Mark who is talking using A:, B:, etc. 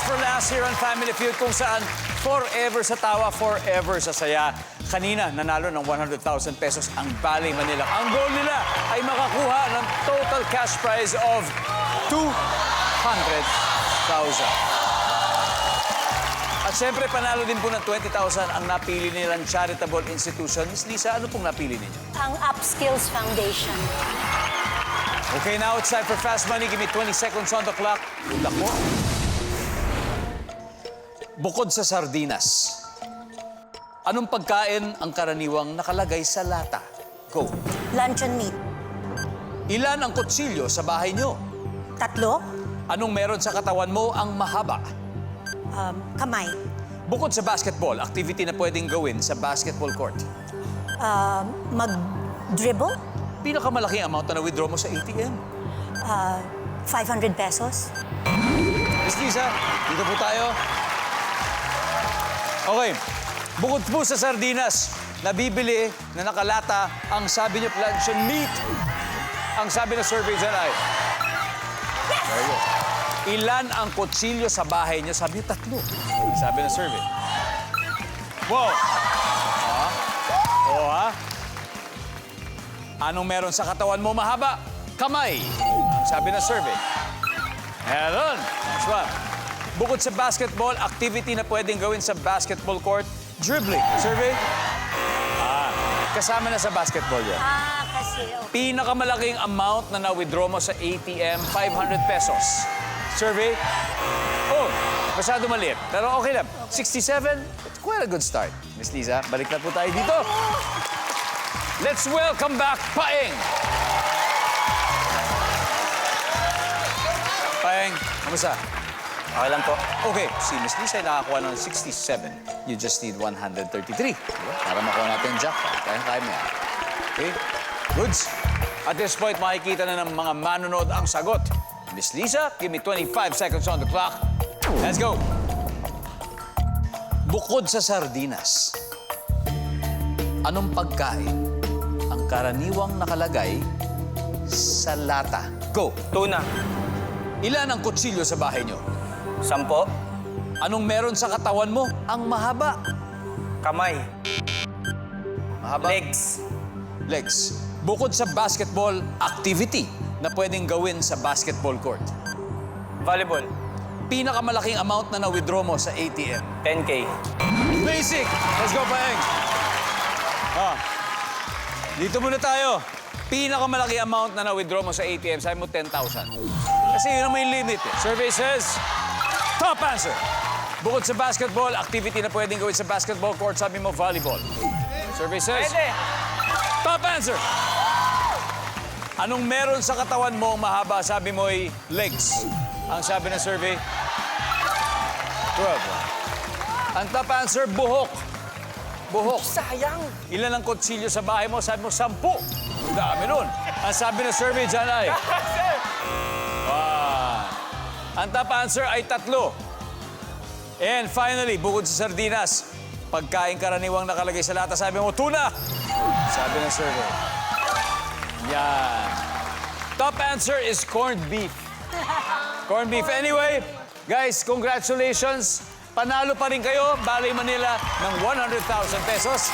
A: for last here on Family Feud kung saan forever sa tawa, forever sa saya. Kanina, nanalo ng 100,000 pesos ang Bali Manila. Ang goal nila ay makakuha ng total cash prize of 200,000. At siyempre, panalo din po ng 20,000 ang napili nilang charitable institution. Miss Lisa, ano pong napili ninyo?
B: Ang Upskills Foundation.
A: Okay, now it's time for Fast Money. Give me 20 seconds on the clock. Good luck mo. Bukod sa sardinas, anong pagkain ang karaniwang nakalagay sa lata? Go.
B: Luncheon meat.
A: Ilan ang kutsilyo sa bahay nyo?
B: 3.
A: Anong meron sa katawan mo ang mahaba?
B: Kamay.
A: Bukod sa basketball, activity na pwedeng gawin sa basketball court.
B: Mag-dribble.
A: Pinakamalaking amount na na-withdraw mo sa ATM.
B: 500 pesos.
A: Miss Lisa, dito po tayo. Okay. Bukod po sa sardinas, nabibili na nakalata ang sabi niyo luncheon meat. Ang sabi na survey dyan ay... Very good. Ilan ang kutsilyo sa bahay niyo? Sabi niyo 3. Sabi na survey. Wow! Oo, ha? Anong meron sa katawan mo mahaba? Kamay. Ang sabi na survey. Meron. Next one. Bukod sa basketball, activity na pwedeng gawin sa basketball court, dribbling. Survey? Kasama na sa basketball yan.
B: Kasi...
A: Pinakamalaking amount na na-withdraw mo sa ATM, 500 pesos. Survey? Oh, masyado maliit. Pero okay lang. 67, it's quite a good start. Miss Lisa, balik na po tayo dito. Let's welcome back Paeng. Paeng, kamusta?
C: Okay lang po.
A: Okay, si Miss Lisa ay nakakuha ng 67. You just need 133. Diba? Para makuha natin yung jackpot. Kaya mo yan. Okay? Goods. At this point, makikita na ng mga manonood ang sagot. Miss Lisa, give me 25 seconds on the clock. Let's go. Bukod sa sardinas, anong pagkain ang karaniwang nakalagay sa lata? Go.
C: Tuna.
A: Ilan ang kutsilyo sa bahay nyo?
C: 10.
A: Anong meron sa katawan mo ang mahaba?
C: Kamay.
A: Mahaba?
C: Legs.
A: Legs. Bukod sa basketball, activity na pwedeng gawin sa basketball court.
C: Volleyball.
A: Pinakamalaking amount na na-withdraw mo sa ATM.
C: 10K.
A: Basic! Let's go, Paeng! Dito muna tayo. Pinakamalaki amount na na-withdraw mo sa ATM, sabi mo 10,000. Kasi yun ang may limit. Survey says, top answer. Bukod sa basketball, activity na pwedeng gawin sa basketball court, sabi mo volleyball. Survey says,
C: Pwede.
A: top answer. Anong meron sa katawan mo ang mahaba, sabi mo ay legs. Ang sabi ng survey, 12. Ang top answer, buhok. Buhok.
C: Sayang.
A: Ilan ang kutsilyo sa bahay mo? Sabi mo, 10. Ang dami nun. Ang sabi ng survey dyan ay... Ang top answer ay 3. And finally, bukod sa sardinas, pagkain karaniwang nakalagay sa lata, sabi mo, tuna. Sabi ng survey. Yan. Top answer is corned beef. Corned beef. Anyway, guys, congratulations. Panalo pa rin kayo, Bali Manila, ng 100,000 pesos.